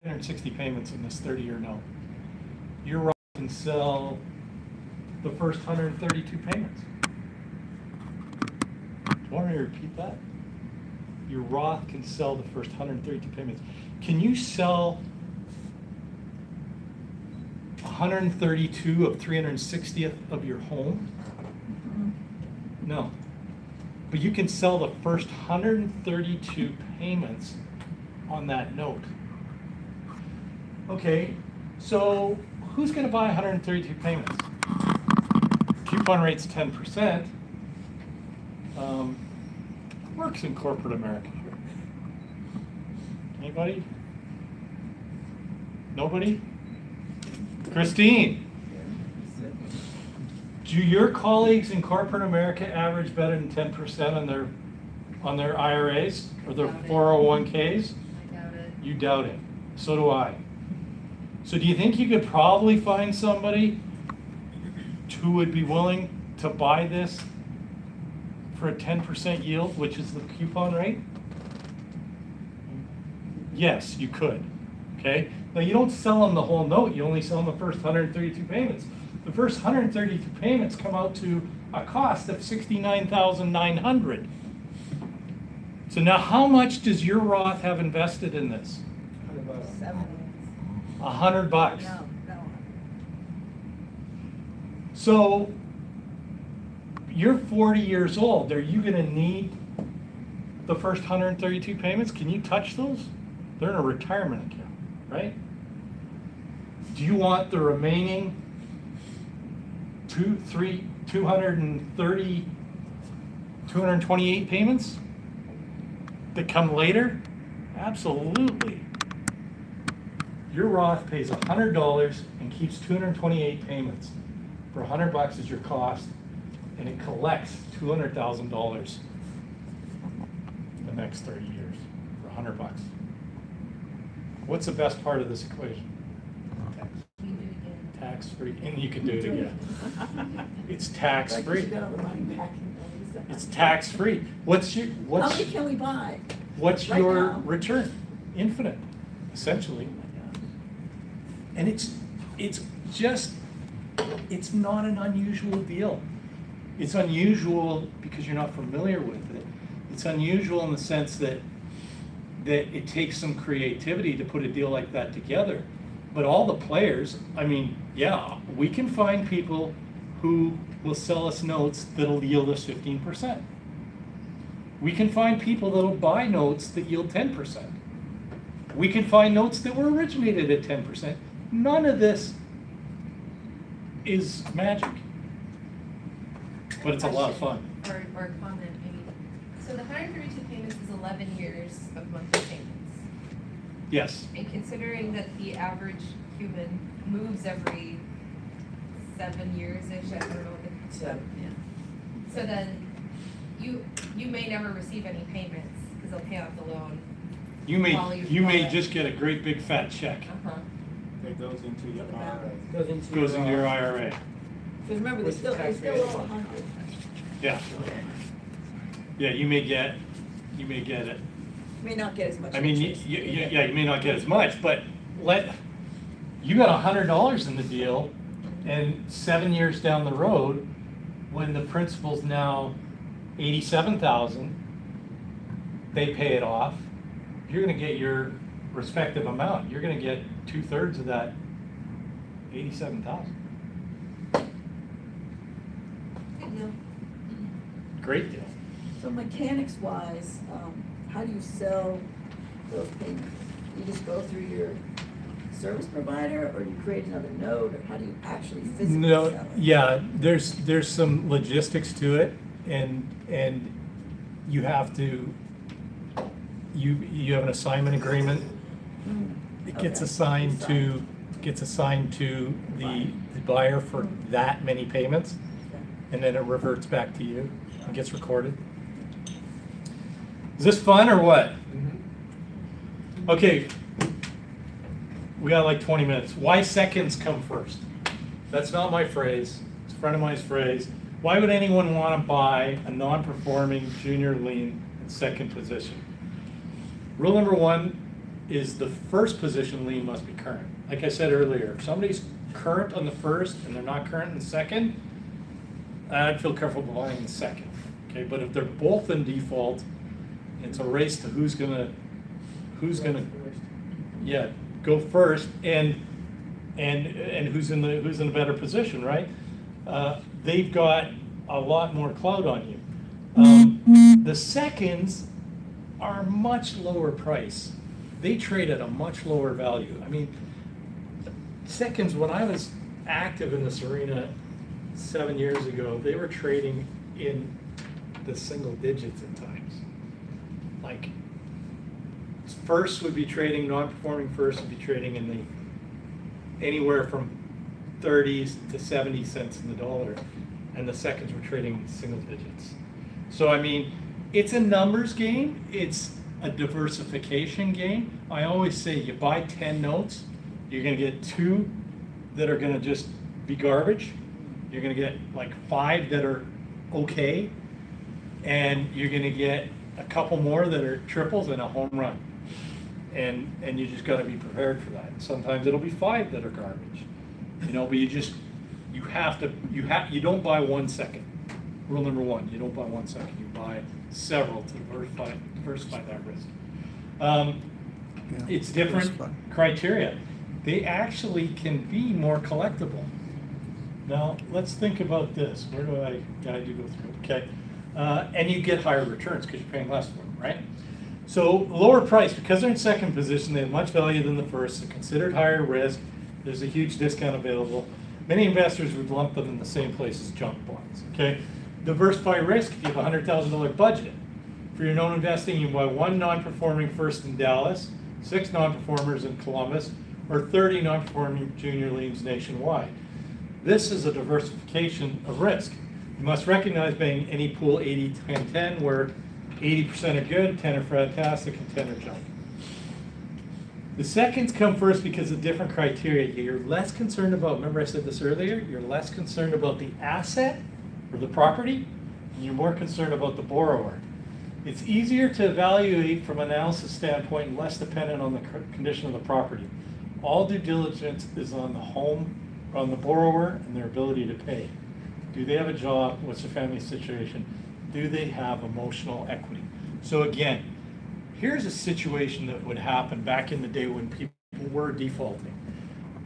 360 payments in this 30-year note. Your Roth can sell the first 132 payments. Do you want me to repeat that? Your Roth can sell the first 132 payments. Can you sell 132 of 360th of your home? No. But you can sell the first 132 payments on that note. Okay, so who's going to buy 132 payments? Coupon rate's 10%. Works in corporate America here. Anybody? Nobody? Christine, do your colleagues in corporate America average better than 10% on their IRAs or their 401ks? I doubt it. You doubt it. So do I. So do you think you could probably find somebody who would be willing to buy this for a 10% yield, which is the coupon rate? Yes, you could. Okay? Now you don't sell them the whole note, you only sell them the first 132 payments. The first 132 payments come out to a cost of $69,900. So now how much does your Roth have invested in this? $100. No. So you're 40 years old. Are you going to need the first 132 payments? Can you touch those? They're in a retirement account, right? Do you want the remaining 228 payments that come later? Absolutely. Your Roth pays $100 and keeps 228 payments. For $100 is your cost, and it collects $200,000 the next 30 years for $100. What's the best part of this equation? Tax-free, and you can do it again. It's tax-free. It's tax-free. How many can we buy? What's right your now? return? Infinite, essentially. And it's not an unusual deal. It's unusual because you're not familiar with it. It's unusual in the sense that it takes some creativity to put a deal like that together. But all the players, I mean, yeah, we can find people who will sell us notes that'll yield us 15%. We can find people that'll buy notes that yield 10%. We can find notes that were originated at 10%. None of this is magic, but it's a lot of fun. Or a comment maybe. So the 132 payments is 11 years of monthly payments. Yes. And considering that the average human moves every 7 years-ish, I don't know what the... So then you may never receive any payments because they'll pay off the loan. You may just get a great big fat check. That goes into your IRA. Goes into your IRA. Because remember, they still owe 100. Yeah. Yeah, you may get it. You may not get as much. I mean, interest. you may not get as much, but you got $100 in the deal, and 7 years down the road, when the principal's now $87,000, they pay it off. You're going to get your respective amount. You're going to get 2/3 of that $87,000. Good deal. Great deal. So mechanics-wise, how do you sell those payments? You just go through your service provider, or you create another node, or how do you actually physically sell it? Yeah, there's some logistics to it, and you have to you have an assignment agreement. It gets assigned to the buyer for that many payments, and then it reverts back to you and gets recorded. Is this fun or what? Okay, we got like 20 minutes. Why seconds come first? That's not my phrase. It's a friend of mine's phrase. Why would anyone want to buy a non-performing junior lien in second position? Rule number one is the first position lien must be current. Like I said earlier, if somebody's current on the first and they're not current in the second, I'd feel comfortable buying the second. Okay, but if they're both in default, it's a race to who's gonna yeah, go first and who's in the better position, right? They've got a lot more clout on you. The seconds are much lower price. They trade at a much lower value. I mean, seconds, when I was active in this arena 7 years ago, they were trading in the single digits at times. Like, first would be trading, non-performing first would be trading in the anywhere from 30s to 70 cents in the dollar, and the seconds were trading in single digits. So I mean, it's a numbers game, it's a diversification game. I always say you buy 10 notes, you're gonna get 2 that are gonna just be garbage, you're gonna get like 5 that are okay, and you're gonna get a couple more that are triples and a home run. And you just gotta be prepared for that. Sometimes it'll be 5 that are garbage, you know, but you don't buy 1 second. Rule number 1, you don't buy 1 second, you buy several to diversify that risk. It's different criteria. They actually can be more collectible. Now, let's think about this. Where do I do go through? Okay. And you get higher returns because you're paying less for them, right? So lower price, because they're in second position, they have much value than the first, they're considered higher risk, there's a huge discount available. Many investors would lump them in the same place as junk bonds, okay? Diversify risk, if you have a $100,000 budget. For your known investing, you buy 1 non-performing first in Dallas, 6 non-performers in Columbus, or 30 non-performing junior liens nationwide. This is a diversification of risk. You must recognize being any pool 80-10-10, where 80% are good, 10 are fantastic, and 10 are junk. The seconds come first because of different criteria. You're less concerned about, remember I said this earlier, you're less concerned about the asset or the property, and you're more concerned about the borrower. It's easier to evaluate from an analysis standpoint and less dependent on the condition of the property. All due diligence is on the home, on the borrower, and their ability to pay. Do they have a job? What's their family situation? Do they have emotional equity? So again, here's a situation that would happen back in the day when people were defaulting.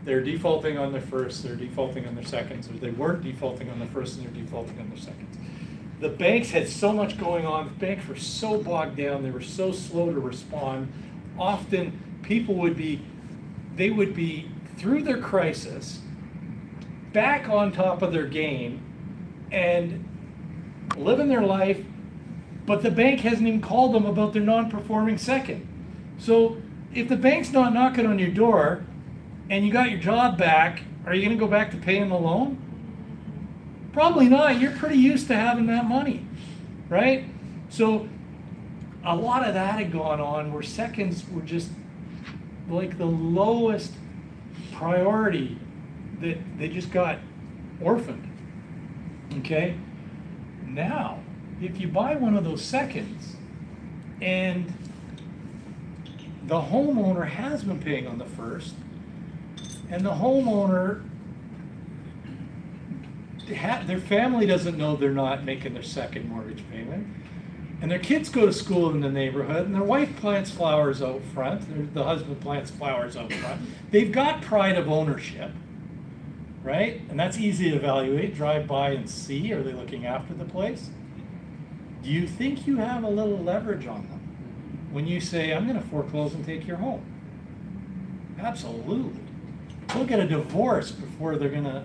They're defaulting on their first, they're defaulting on their seconds, or they weren't defaulting on their first and they're defaulting on their seconds. The banks had so much going on, the banks were so bogged down, they were so slow to respond. Often people would be through their crisis, back on top of their game, and living their life, but the bank hasn't even called them about their non-performing second. So if the bank's not knocking on your door and you got your job back, are you gonna go back to paying the loan? Probably not. You're pretty used to having that money, right? So a lot of that had gone on where seconds were just like the lowest priority, that they just got orphaned, okay? Now, if you buy one of those seconds and the homeowner has been paying on the first, and the homeowner, their family doesn't know they're not making their second mortgage payment, and their kids go to school in the neighborhood, and their wife plants flowers out front, the husband plants flowers out front, they've got pride of ownership, right? And that's easy to evaluate, drive by and see, are they looking after the place? Do you think you have a little leverage on them when you say, I'm gonna foreclose and take your home? Absolutely. They'll get a divorce before they're gonna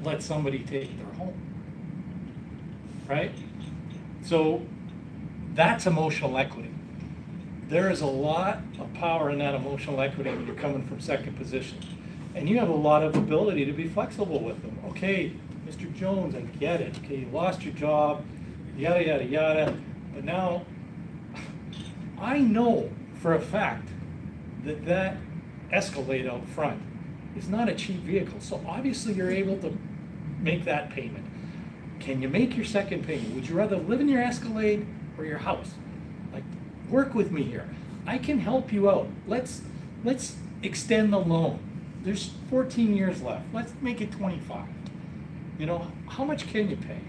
let somebody take their home, right? So that's emotional equity. There is a lot of power in that emotional equity when you're coming from second position. And you have a lot of ability to be flexible with them. Okay, Mr. Jones, I get it. Okay, you lost your job, yada, yada, yada. But now, I know for a fact that that Escalade out front is not a cheap vehicle. So obviously you're able to make that payment. Can you make your second payment? Would you rather live in your Escalade or your house? Like, work with me here. I can help you out. Let's extend the loan. There's 14 years left. Let's make it 25. You know, how much can you pay?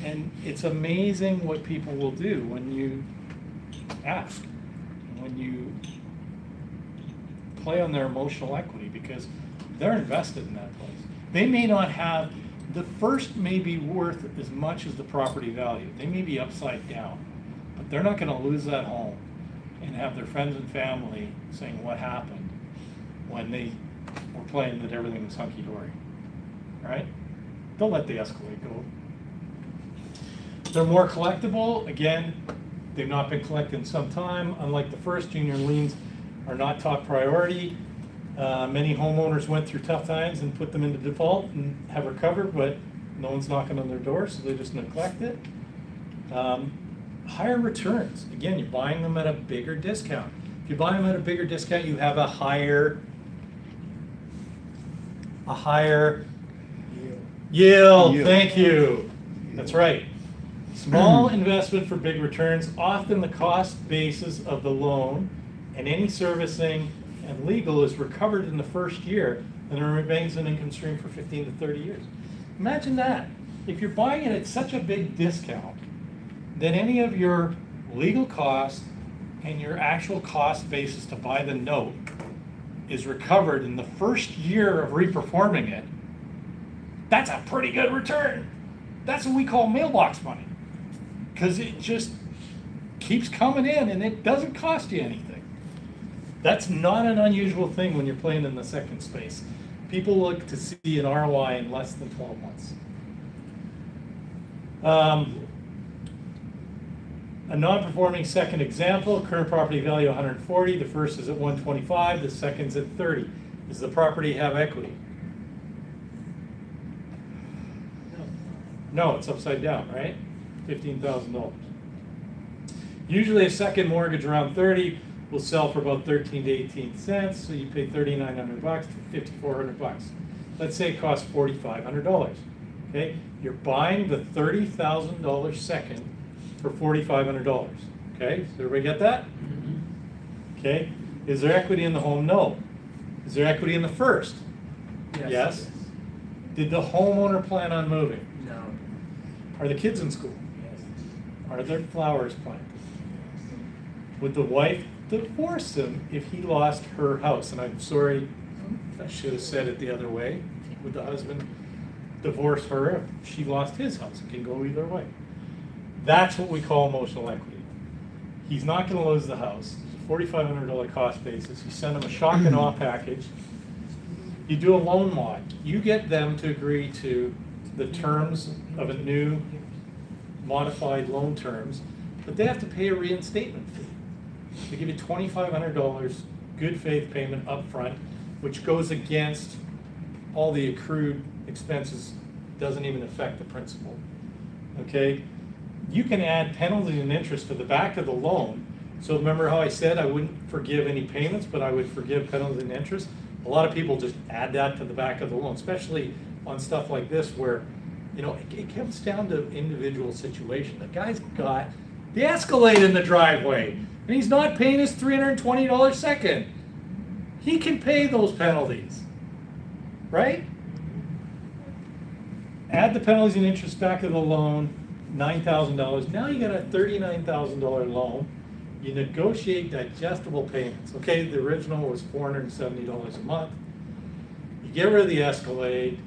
And it's amazing what people will do when you ask, when you play on their emotional equity, because they're invested in that place. They may not have, the first may be worth as much as the property value. They may be upside down, but they're not gonna lose that home and have their friends and family saying what happened when they were playing that everything was hunky-dory, right? They'll let the Escalade go. They're more collectible. Again, they've not been collected in some time. Unlike the first, junior liens are not top priority. Many homeowners went through tough times and put them into default and have recovered, but no one's knocking on their door, so they just neglect it. Higher returns. Again, you're buying them at a bigger discount. If you buy them at a bigger discount, you have a higher yield. Thank you. That's right. Small investment for big returns. Often the cost basis of the loan and any servicing and legal is recovered in the first year, and it remains an income stream for 15 to 30 years. Imagine that. If you're buying it at such a big discount, then any of your legal costs and your actual cost basis to buy the note is recovered in the first year of reperforming it. That's a pretty good return. That's what we call mailbox money, because it just keeps coming in and it doesn't cost you anything. That's not an unusual thing when you're playing in the second space. People look to see an ROI in less than 12 months. A non-performing second example, current property value 140, the first is at 125, the second's at 30. Does the property have equity? No, it's upside down, right? $15,000. Usually a second mortgage around 30 will sell for about 13 to 18 cents, so you pay $3,900 for $5,400. Let's say it costs $4,500. Okay, you're buying the $30,000 second for $4,500. Okay, so everybody get that? Okay, is there equity in the home? No. Is there equity in the first? Yes. Did the homeowner plan on moving? No. Are the kids in school? Yes. Are there flowers planted? Would the wife divorce him if he lost her house? And I'm sorry, I should have said it the other way. Would the husband divorce her if she lost his house? It can go either way. That's what we call emotional equity. He's not going to lose the house. There's a $4,500 cost basis. You send him a shock and awe package. You do a loan mod. You get them to agree to the terms of a new modified loan terms, but they have to pay a reinstatement fee. They give you $2,500 good faith payment up front, which goes against all the accrued expenses, doesn't even affect the principal. Okay? You can add penalties and interest to the back of the loan. So remember how I said I wouldn't forgive any payments, but I would forgive penalties and interest? A lot of people just add that to the back of the loan, especially on stuff like this where, you know, it comes down to individual situation. The guy's got the Escalade in the driveway, and he's not paying his $320 second. He can pay those penalties, right? Add the penalties and interest back of the loan, $9,000. Now you got a $39,000 loan. You negotiate digestible payments. Okay, the original was $470 a month. You get rid of the Escalade.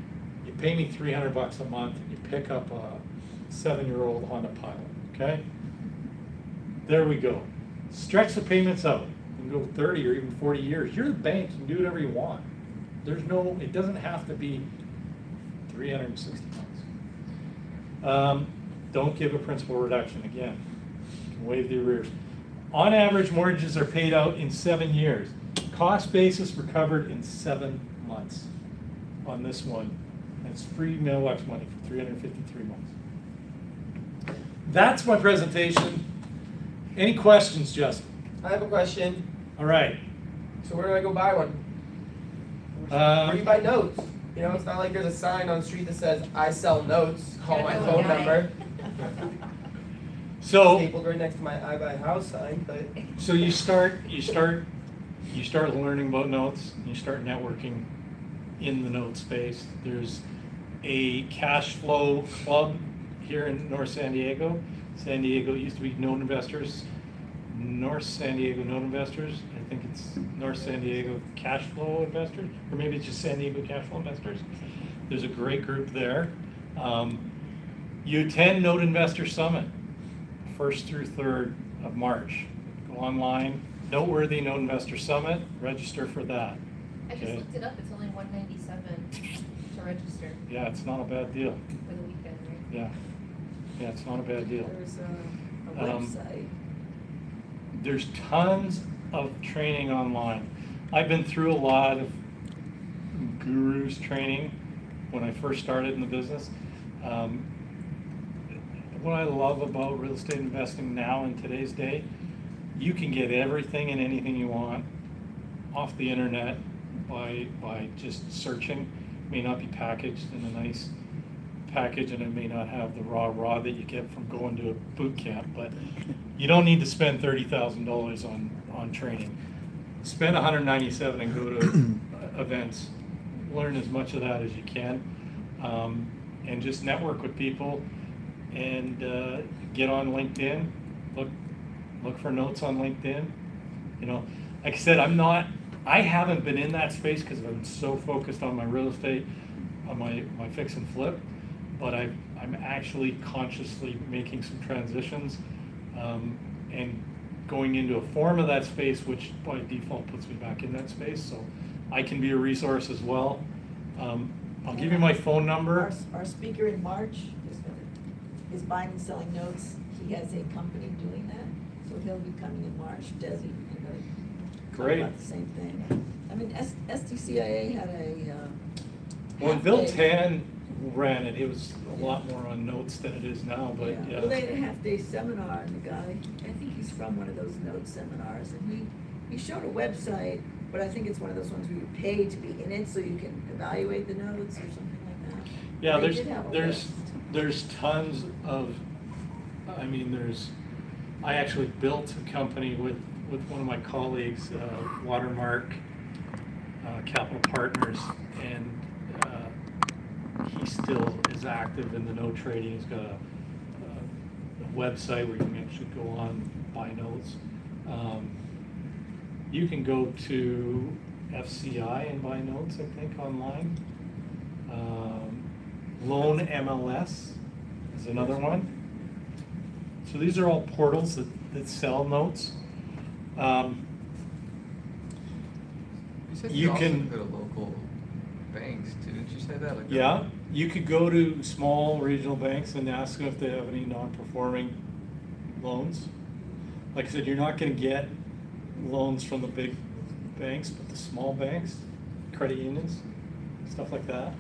You pay me $300 a month, and you pick up a 7-year-old Honda Pilot. Okay, there we go. Stretch the payments out. You can go 30 or even 40 years. You're the bank. You can do whatever you want. There's no. It doesn't have to be 360 months. Don't give a principal reduction again. You can waive the arrears. On average, mortgages are paid out in 7 years. Cost basis recovered in 7 months on this one. And it's free mailbox money for 353 months. That's my presentation. Any questions, Justin? I have a question. All right. So where do I go buy one? Where do you buy notes? You know, it's not like there's a sign on the street that says, I sell notes, call my phone number. So, stapled right next to my I buy house sign, but. so you start learning about notes, and you start networking in the note space. There's a cash flow club here in North San Diego. San Diego used to be Note Investors, North San Diego Note Investors. I think it's North San Diego Cash Flow Investors, or maybe it's just San Diego Cash Flow Investors. There's a great group there. You attend Note Investor Summit, 1st through 3rd of March. Go online, Noteworthy Note Investor Summit, register for that. I just Okay. looked it up, it's only $197 to register Yeah, it's not a bad deal. for the weekend, right? Yeah, yeah, it's not a bad deal. There's a website. There's tons of training online. I've been through a lot of gurus training when I first started in the business. What I love about real estate investing now in today's day, you can get everything and anything you want off the internet by just searching. It may not be packaged in a nice package, and it may not have the raw that you get from going to a boot camp, but you don't need to spend $30,000 on training. Spend $197 and go to events. Learn as much of that as you can, and just network with people, and get on LinkedIn. Look for notes on LinkedIn. You know, like I said, I haven't been in that space because I'm so focused on my real estate, on my fix and flip, but I'm actually consciously making some transitions, and going into a form of that space, which by default puts me back in that space, so I can be a resource as well. I'll give you my phone number. Our speaker in March is buying and selling notes. He has a company doing that, so he'll be coming in March. Desi, and talk Great. about the same thing. I mean, SDCIA had a. When half Bill day- Tan ran it, it was a lot more on notes than it is now, but yeah. Well, they had a half-day seminar, and the guy, I think he's from one of those note seminars, and he showed a website, but I think it's one of those ones where you pay to be in it, so you can evaluate the notes or something like that. Yeah, They did have a list. there's tons of, I mean, I actually built a company with one of my colleagues, Watermark Capital Partners, and he still is active in the note trading. He's got a website where you can actually go on, buy notes. You can go to FCI and buy notes, I think, online. Loan MLS is another one. So these are all portals that sell notes. You said You you also can- go to local banks too, didn't you say that? Like Yeah, you could go to small regional banks and ask them if they have any non-performing loans. Like I said, you're not gonna get loans from the big banks, but the small banks, credit unions, stuff like that.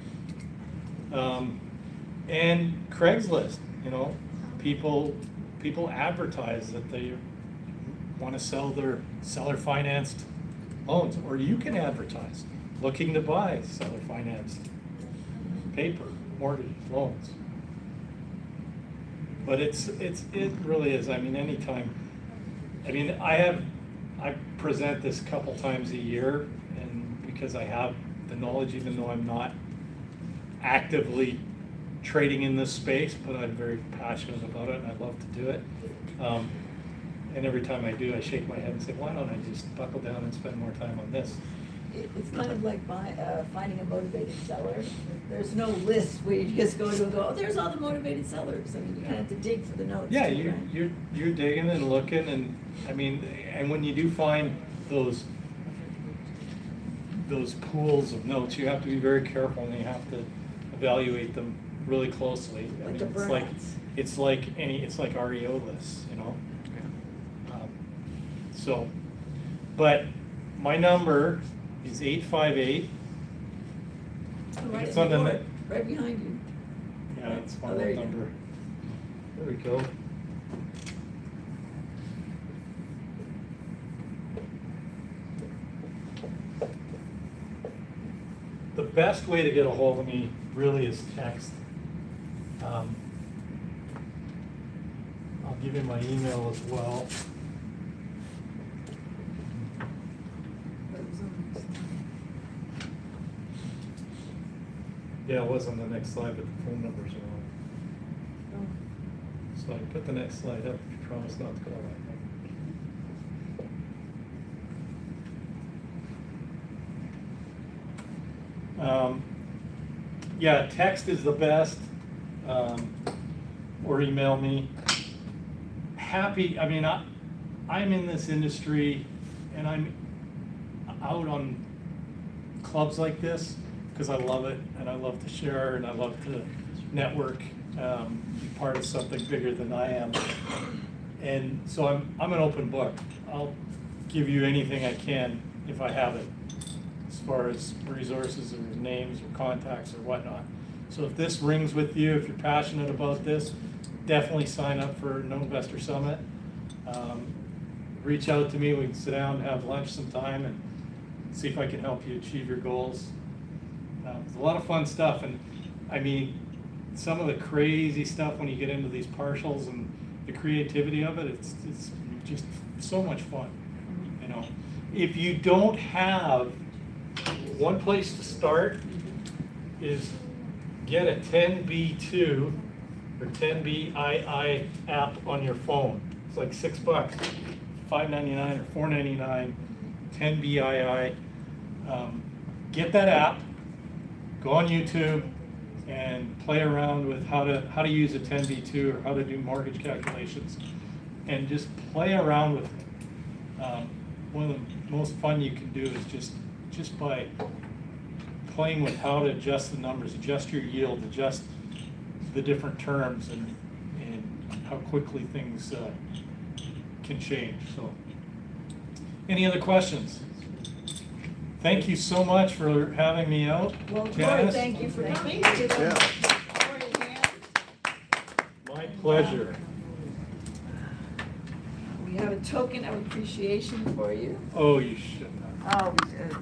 And Craigslist, you know, people advertise that they wanna sell their seller financed loans, or you can advertise, looking to buy seller financed paper, mortgage, loans. But it really is, I mean, anytime, I mean, I present this a couple times a year, and because I have the knowledge, even though I'm not actively trading in this space, but I'm very passionate about it and I love to do it. And every time I do, I shake my head and say, why don't I just buckle down and spend more time on this? It's kind of like finding a motivated seller. There's no list where you just go to and go, oh, there's all the motivated sellers. I mean, you kind of have to dig for the notes. Yeah, too, right? you're digging and looking, and I mean, and when you do find those pools of notes, you have to be very careful and you have to evaluate them really closely. I Like mean, the it's like REO lists, you know? So, but my number is 858. Right It's in on the board, net. right behind you. Yeah, it's my Oh, there you go. number. There we go. The best way to get a hold of me really is text. I'll give you my email as well. Yeah, it was on the next slide, but the phone numbers are on. So I can put the next slide up if you promise not to go like that. Yeah, text is the best, or email me. Happy, I mean, I'm in this industry and I'm out on clubs like this because I love it and I love to share and I love to network, be part of something bigger than I am. And so I'm an open book. I'll give you anything I can if I have it, as far as resources or names or contacts or whatnot. So if this rings with you, if you're passionate about this, definitely sign up for No Investor Summit. Reach out to me, we can sit down and have lunch sometime and see if I can help you achieve your goals. It's a lot of fun stuff, and I mean, some of the crazy stuff when you get into these partials and the creativity of it, it's just so much fun, you know. If you don't have, one place to start is get a 10B2 or 10BII app on your phone. It's like $6, $5.99 or $4.99, 10BII. Get that app, go on YouTube, and play around with how to use a 10B2 or how to do mortgage calculations, and just play around with it. One of the most fun you can do is just by playing with how to adjust the numbers, adjust your yield, adjust the different terms, and how quickly things can change. So, any other questions? Thank you so much for having me out. Well, Cory, Janice. thank you for coming. My pleasure. We have a token of appreciation for you. Oh, you should not. Oh, we should.